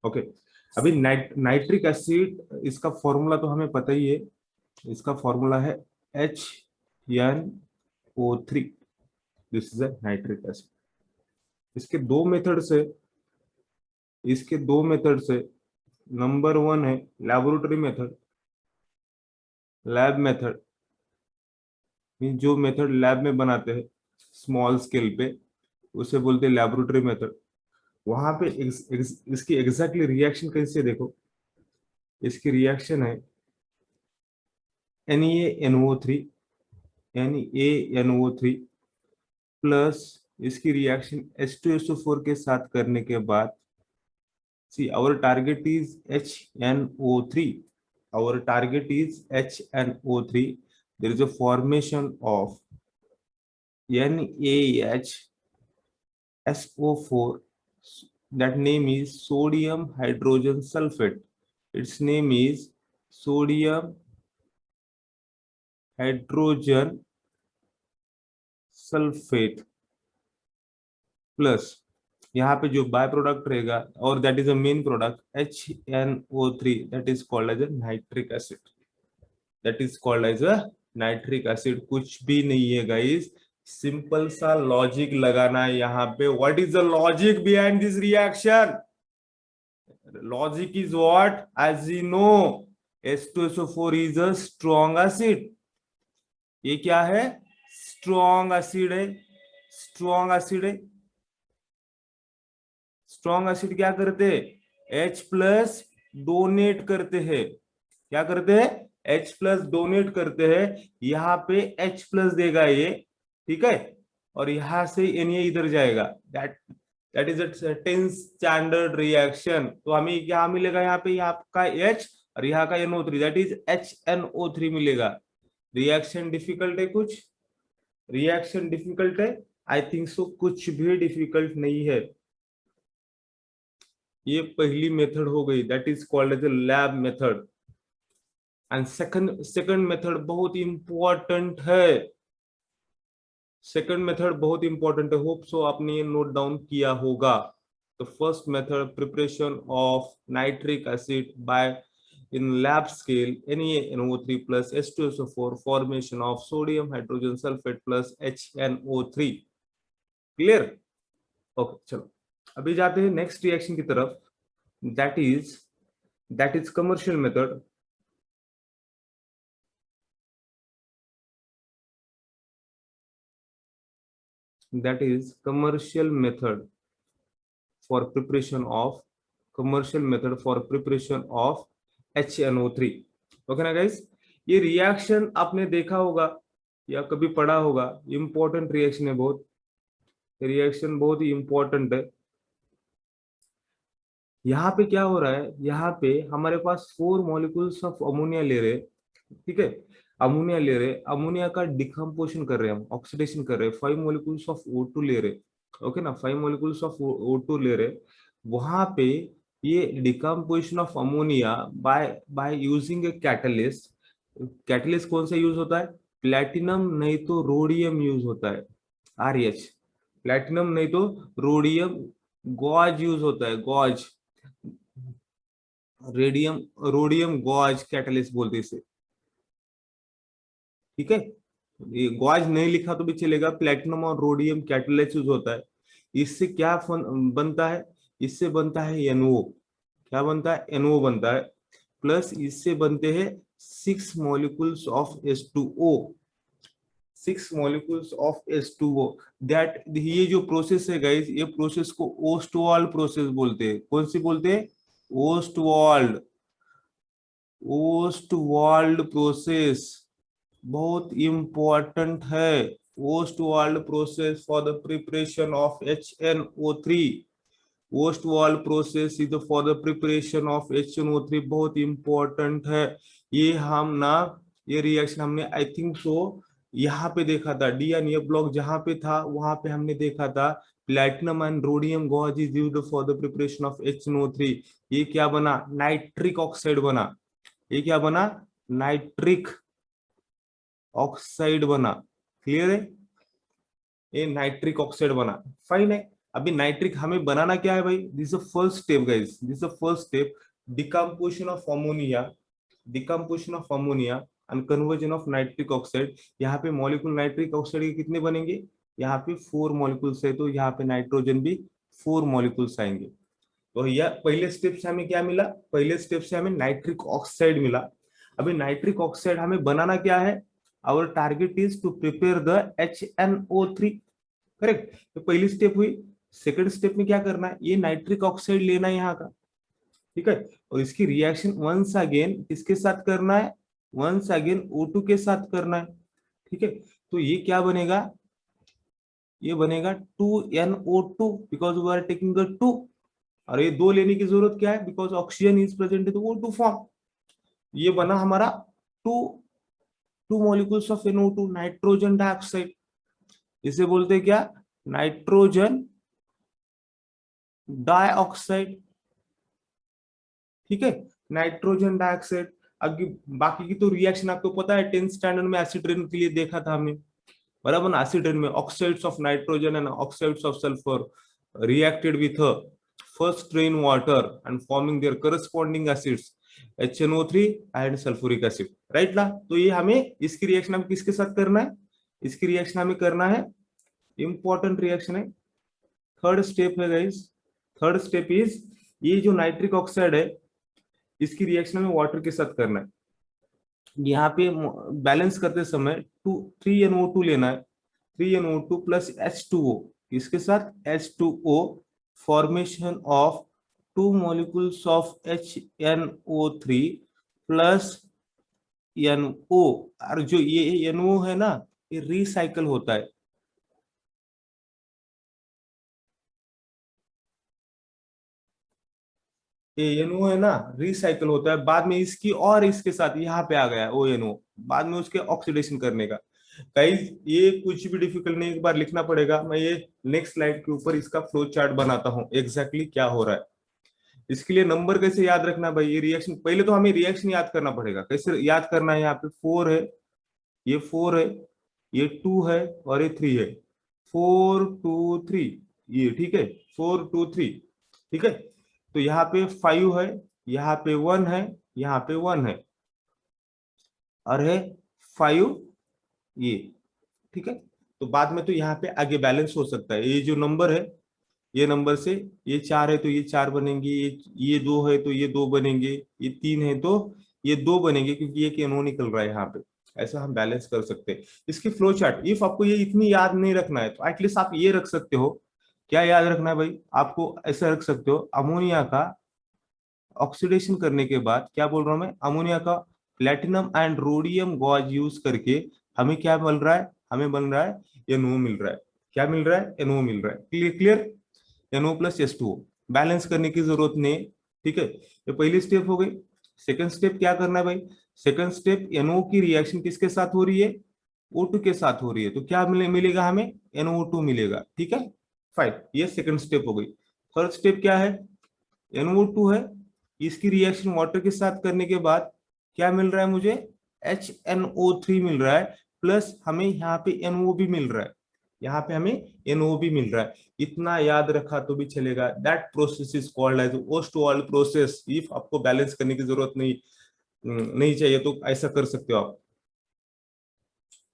Okay, अभी nitric acid, इसका formula तो हमें पता ही है। इसका फॉर्मूला है HNO3। This is a nitric acid. इसके दो मेथड से इसके दो मेथड से नंबर वन है लैबोरेटरी मेथड। लैब मेथड जो मेथड लैब में बनाते हैं स्मॉल स्केल पे, उसे बोलते हैं लैबोरेटरी मेथड। वहां पे इसकी एग्जैक्टली रिएक्शन कैसे देखो। इसकी रिएक्शन है NaNO3 NaNO3 प्लस इसकी रिएक्शन H2SO4 के साथ करने के बाद, see our target is HNO3। our target is HNO3. There is a formation of NaHSO4. That name is sodium hydrogen sulfate. Its name is sodium hydrogen sulfate plus यहाँ पे जो by product रहेगा, और that is a main product HNO3, that is called as a nitric acid. That is called as a nitric acid. कुछ भी नहीं है guys, simple सा लॉजिक लगाना है यहाँ पे। What is the logic behind this reaction? Logic is what? As you know, H2SO4 is a strong acid. ये क्या है? स्ट्रॉन्ग एसिड है। स्ट्रॉन्ग एसिड है। स्ट्रॉन्ग एसिड क्या करते हैं? H प्लस डोनेट करते हैं। क्या करते हैं? H प्लस डोनेट करते हैं। यहाँ पे H प्लस देगा ये, ठीक है, और यहां से Na इधर जाएगा। That is a 10 standard reaction. तो हमें क्या मिलेगा? यहाँ पे यहाँ का H और यहाँ का NO3, दैट इज HNO3 मिलेगा। रिएक्शन डिफिकल्ट है कुछ? रिएक्शन डिफिकल्ट है? आई थिंक सो कुछ भी डिफिकल्ट नहीं है। ये पहली मेथड हो गई, that is called as a lab method. And second method बहुत इंपॉर्टेंट है। सेकंड मेथड बहुत इंपॉर्टेंट है। होप सो आपने ये नोट डाउन किया होगा। The first method, preparation of nitric acid by in lab scale NaNO3 plus H2SO4, formation of sodium hydrogen sulfate plus HNO3। Clear? Okay, चलो अभी जाते हैं नेक्स्ट रिएक्शन की तरफ। That is commercial method. that is commercial method for preparation of HNO3। Okay ना guys? ये reaction आपने देखा होगा या कभी पढ़ा होगा। इंपॉर्टेंट रिएक्शन है बहुत। रिएक्शन बहुत ही इंपॉर्टेंट है। यहाँ पे क्या हो रहा है? यहाँ पे हमारे पास 4 मॉलिक्यूल्स ऑफ अमोनिया ले रहे, ठीक है, अमोनिया ले रहे। अमोनिया का डिकम्पोजिशन कर रहे हैं हम, ऑक्सीडेशन कर रहे हैं। 5 मॉलिक्यूल्स ऑफ O2 ले रहे, ओके ना, 5 मॉलिक्यूल्स ऑफ O2 ले रहे। वहां पे ये decomposition of ammonia bye by using a catalyst. Catalyst कौन सा यूज होता है? प्लेटिनम नहीं तो रोडियम यूज होता है। RH, प्लेटिनम नहीं तो रोडियम। गॉज यूज होता है, gauze, radium, rhodium gauze catalyst बोलते इसे, ठीक है। ये गॉज नहीं लिखा तो भी चलेगा, प्लेटिनम और रोडियम कैटलिस्ट यूज होता है। इससे क्या बनता है? इससे बनता है NO। क्या बनता है? NO बनता है। प्लस इससे बनते हैं 6 molecules of H2O। 6 molecules of H2O। That, ये जो प्रोसेस है गाइस, ये प्रोसेस को ओस्टवाल्ड प्रोसेस बोलते हैं। कौन सी बोलते हैं? ओस्टवाल्ड। ओस्टवाल्ड प्रोसेस बहुत इंपॉर्टेंट है। Ostwald process for the preparation of HNO3। Ostwald process is for the preparation of HNO3, बहुत इंपॉर्टेंट है। ये हम ना, ये रिएक्शन हमने आई थिंक सो यहाँ पे देखा था। डी एन ए ब्लॉक जहां पे था वहां पे हमने देखा था। Platinum and rhodium gauze is used for the preparation of HNO3। ये क्या बना? नाइट्रिक ऑक्साइड बना। ये क्या बना? नाइट्रिक ऑक्साइड बना। क्लियर है? ये नाइट्रिक ऑक्साइड बना। फाइन है। अभी नाइट्रिक हमें बनाना क्या है भाई, this is first step guys, this is first step, decomposition of ammonia, decomposition of ammonia and conversion of nitric oxide. यहाँ पे मॉलिक्यूल नाइट्रिक ऑक्साइड के कितने बनेंगे, यहाँ पे 4 मॉलिक्यूल्स है, तो यहाँ पे नाइट्रोजन भी 4 मॉलिक्यूल्स आएंगे। तो यह पहले स्टेप से हमें क्या मिला, पहले स्टेप से हमें नाइट्रिक ऑक्साइड मिला। अभी नाइट्रिक ऑक्साइड हमें बनाना क्या है, our target is to prepare the HNO3, correct. तो पहली स्टेप हुई। सेकंड स्टेप में क्या करना है, ये नाइट्रिक ऑक्साइड लेना है यहाँ का, ठीक है, और इसकी रिएक्शन वंस अगेन किसके साथ करना है, वंस अगेन O2 के साथ करना है, ठीक है। तो ये क्या बनेगा, ये बनेगा 2NO2 because we are taking the 2, और ये 2 लेने की जरूरत क्या है, बिकॉज ऑक्सीजन इज प्रेजेंट है तो O2 फॉर्म। ये बना हमारा two two molecules of NO2, nitrogen dioxide. इसे बोलते हैं क्या, नाइट्रोजन डाइऑक्साइड, ठीक है, नाइट्रोजन डाइऑक्साइड। आगे बाकी की तो रिएक्शन आपको पता है, 10th स्टैंडर्ड में एसिड रेन के लिए देखा था हमने, बराबर ना। एसिड रेन में oxides of nitrogen and oxides of sulphur reacted with first rain water and forming their corresponding acids HNO3 and sulfuric acid, right ना। तो ये हमें इसकी रिएक्शन हमें किसके साथ करना है, इसकी रिएक्शन हमें करना है, इंपॉर्टेंट रिएक्शन है, थर्ड स्टेप है गाइस। थर्ड स्टेप इज, ये जो नाइट्रिक ऑक्साइड है इसकी रिएक्शन हमें वाटर के साथ करना है। यहाँ पे बैलेंस करते समय 3NO2 लेना है, 3NO2 प्लस H2O, इसके साथ H2O, formation of 2 molecules of HNO3 plus NO, और जो ये NO है ना, ये रिसाइकल होता है, ये NO है ना, रिसाइकल होता है बाद में इसकी, और इसके साथ यहाँ पे आ गया ONO, बाद में उसके ऑक्सीडेशन करने का। गाइस ये कुछ भी डिफिकल्ट नहीं, एक बार लिखना पड़ेगा। मैं ये नेक्स्ट स्लाइड के ऊपर इसका फ्लो चार्ट बनाता हूँ एग्जैक्टली क्या हो रहा है। इसके लिए नंबर कैसे याद रखना भाई, ये रिएक्शन, पहले तो हमें रिएक्शन याद करना पड़ेगा। कैसे याद करना है, यहाँ पे 4 है, ये 4 है, ये 2 है और ये 3 है, 4 2 3, ये ठीक है, 4 2 3, ठीक है। तो यहाँ पे 5 है, यहाँ पे 1 है, यहाँ पे 1 है, और है 5 ये, ठीक है। तो बाद में तो यहाँ पे आगे बैलेंस हो सकता है, ये जो नंबर है, ये नंबर से ये 4 है तो ये 4 बनेंगे, ये 2 है तो ये 2 बनेंगे, ये 3 है तो ये 2 बनेंगे, क्योंकि ये केनो निकल रहा है यहाँ पे। ऐसा हम बैलेंस कर सकते हैं। इसकी फ्लो चार्ट, इफ आपको ये इतनी याद नहीं रखना है तो एटलीस्ट आप ये रख सकते हो, क्या याद रखना है भाई आपको, ऐसा रख सकते हो, अमोनिया का ऑक्सीडेशन करने के बाद, क्या बोल रहा हूं मैं, अमोनिया का platinum and rhodium gauze use करके हमें क्या मिल रहा है, हमें बन रहा है NO मिल रहा है, क्या मिल रहा है, NO मिल रहा है, clear clear, NO plus H2O, balance करने की जरूरत नहीं, ठीक है। ये पहली स्टेप हो गई। सेकंड स्टेप क्या करना है भाई, सेकंड स्टेप NO की रिएक्शन किसके साथ हो रही है, O2 के साथ हो रही है, तो क्या मिलेगा हमें, NO2 मिलेगा, ठीक है, फाइन, ये सेकंड स्टेप हो गई। थर्ड स्टेप क्या है, NO2 है, इसकी रिएक्शन वाटर के साथ करने के बाद क्या मिल रहा है मुझे, HNO3 मिल रहा है, प्लस हमें यहाँ पे NO भी मिल रहा है, यहाँ पे हमें NO भी मिल रहा है। इतना याद रखा तो भी चलेगा, that process is called as Ostwald process. If आपको बैलेंस करने की जरूरत नहीं चाहिए तो ऐसा कर सकते हो आप,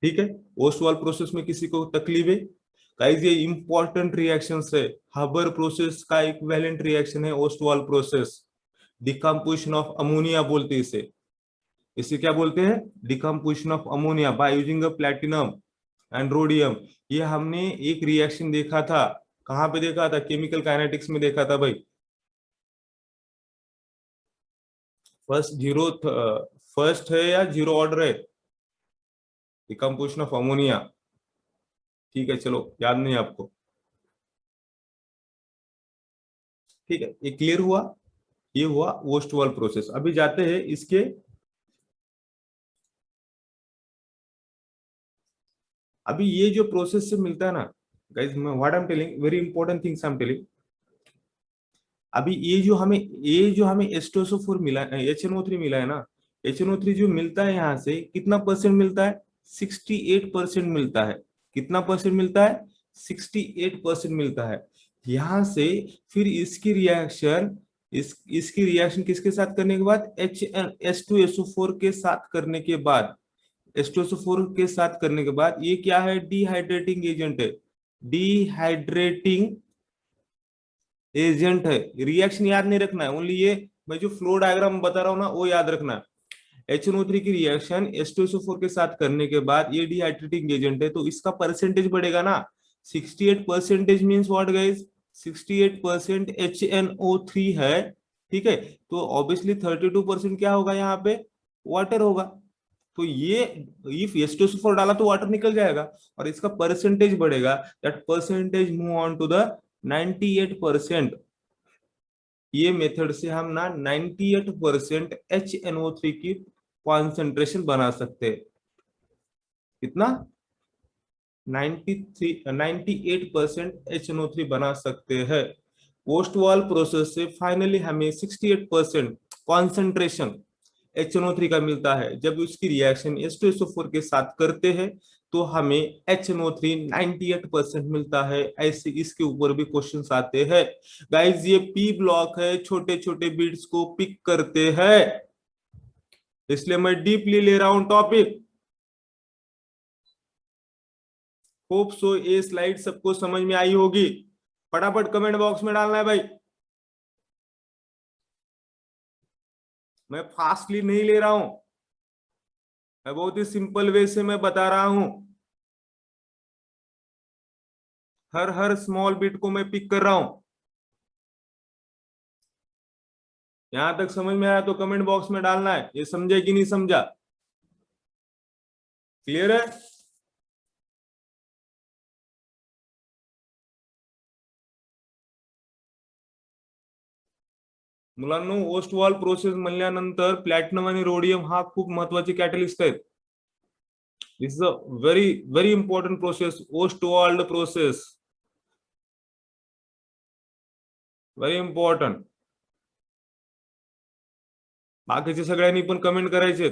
ठीक है। ओस्टवाल प्रोसेस में किसी को तकलीफ है, गाइस ये इंपॉर्टेंट रिएक्शन है। हबर प्रोसेस का इक्विवेलेंट रिएक्शन है Ostwald process, decomposition of ammonia बोलते हैं इसे, इसे क्या बोलते हैं, decomposition of ammonia by using a platinum and rhodium. ये हमने एक रिएक्शन देखा था, कहां पे देखा था, केमिकल काइनेटिक्स में देखा था भाई। फर्स्ट जीरो, फर्स्ट है या जीरो ऑर्डर है, डिकम्पोजिशन ऑफ अमोनिया, ठीक है, चलो याद नहीं आपको, ठीक है, ये क्लियर हुआ, ये हुआ ओस्टवाल प्रोसेस। अभी जाते हैं इसके, अभी ये जो प्रोसेस से मिलता है ना guys, what I am telling, very important things I am telling. अभी ये जो हमें H2SO4 मिला है, HNO3 मिला है ना, HNO3 जो मिलता है यहाँ से कितना परसेंट मिलता है, 68% मिलता है। कितना परसेंट मिलता है, 68% मिलता है। यहां से फिर इसकी रिएक्शन इसकी रिएक्शन किसके साथ करने के बाद H2SO4 के साथ करने के बाद H2SO4 के साथ करने के बाद ये क्या है, डिहाइड्रेटिंग एजेंट है, डिहाइड्रेटिंग एजेंट है। रिएक्शन याद नहीं रखना है, ओनली ये मैं जो फ्लो डायग्राम बता रहा हूँ ना वो याद रखना है। HNO3 की रिएक्शन H2SO4 के साथ करने के बाद ये डिहाइड्रेटिंग एजेंट है, तो इसका परसेंटेज बढ़ेगा ना। 68% मीन्स व्हाट गाइस, 68% HNO3 है, ठीक है। तो ऑब्वियसली 32% क्या होगा यहाँ पे, वाटर होगा। तो ये इफ H2SO4 डाला तो वाटर निकल जाएगा और इसका परसेंटेज बढ़ेगा, that percentage move on to the 98%। ये मेथड से हम ना 98% HNO3 की कॉन्सेंट्रेशन बना सकते हैं। कितना, 98% HNO3 बना सकते हैं। पोस्ट वॉल प्रोसेस से फाइनली हमें 68% कॉन्सेंट्रेशन HNO3 का मिलता है। जब उसकी रिएक्शन H2SO4 के साथ करते हैं तो हमें HNO3 98% मिलता है। ऐसे इसके ऊपर भी क्वेश्चंस आते हैं गाइस। ये पी ब्लॉक है, छोटे छोटे बिट्स को पिक करते हैं, इसलिए मैं डीपली ले रहा हूं टॉपिक। होप सो ये स्लाइड सबको समझ में आई होगी। फटाफट कमेंट बॉक्स में डालना है भाई। मैं फास्टली नहीं ले रहा हूं, मैं बहुत ही सिंपल वे से मैं बता रहा हूं। हर स्मॉल बिट को मैं पिक कर रहा हूं। यहां तक समझ में आया तो कमेंट बॉक्स में डालना है, ये समझे कि नहीं समझा। क्लियर है। मुलांनो, ओस्टवॉल प्रोसेस म्हणल्यानंतर प्लॅटिनम आणि रोडियम हा खूप महत्वाचे कॅटलिस्ट आहेत. This is a very very important process, Ostwald process, very important. बाकीचे सगळ्यांनी पण कमेंट करायचे.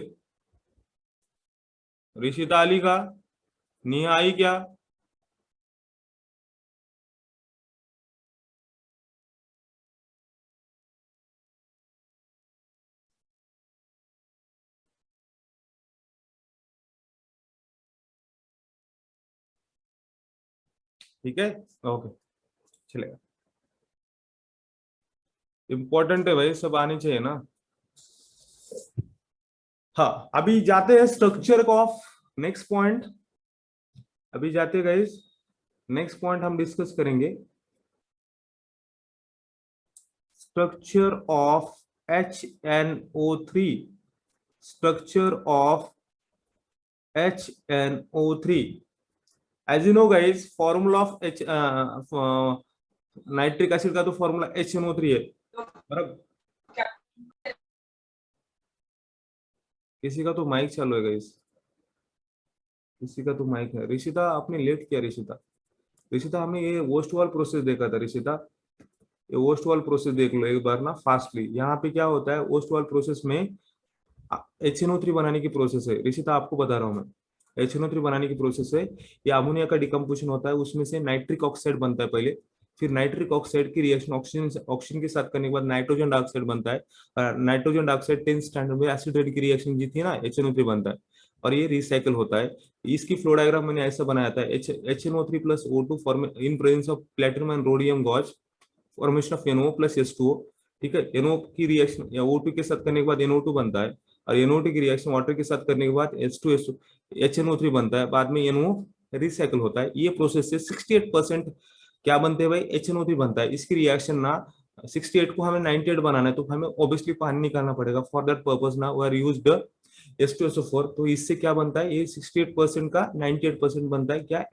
ऋषिता आली का, नेहा आई क्या? ठीक है, ओके, चलेगा. इंपॉर्टेंट है भाई, सब आने चाहिए ना. हाँ, अभी जाते हैं स्ट्रक्चर ऑफ नेक्स्ट पॉइंट. अभी जाते हैं गाइस, नेक्स्ट पॉइंट हम डिस्कस करेंगे structure of HNO3. Structure of HNO3. As you know guys, formula of H nitric acid का तो फॉर्मूला HNO3 है बराबर. किसी का तो माइक चालू है गाइस, किसी का तो माइक है. ऋषिता आपने लेट किया. ऋषिता, ऋषिता हमने ये वोस्टवॉल प्रोसेस देखा था. ऋषिता, ये वोस्टवॉल प्रोसेस देख लो एक बार ना फास्टली. यहाँ पे क्या होता है वोस्टवॉल प्रोसेस में, HNO3 बनाने की प्रोसेस है. ऋषिता आपको बता रहा हूँ मैं, HNO3 बनाने की प्रोसेस है. ये अमोनिया का डिकम्पोजिशन होता है, उसमें से नाइट्रिक ऑक्साइड बनता है पहले. फिर नाइट्रिक ऑक्साइड की रिएक्शन ऑक्सीजन के साथ करने के बाद नाइट्रोजन डाइऑक्साइड बनता है. नाइट्रोजन डाइऑक्साइड 10th स्टैंडर्ड में एसिड रेड की रिएक्शन जी थी ना, HNO3 बनता है और ये रिसाइकल होता है. इसकी फ्लो डायग्राम मैंने ऐसा बनाया था, HNO3 plus O2 form in presence of platinum and rhodium gauze, formation of NO plus H2O. ठीक है, NO की रिएक्शन या O2 के साथ करने के बाद NO2 बनता है और NO2 की रिएक्शन वाटर के साथ करने के बाद HNO3 बनता है. बाद में NO रिसाइकल होता है. ये प्रोसेस से 68% क्या बनते हैं भाई, HNO3 बनता है. इसकी रिएक्शन ना 68 को हमें 98 बनाना है, तो हमें ऑब्वियसली पानी निकालना पड़ेगा. फॉर दैट पर्पज ना वी आर यूज्ड H2SO4. तो इससे क्या बनता है, ये 68% का 98% बनता है क्या,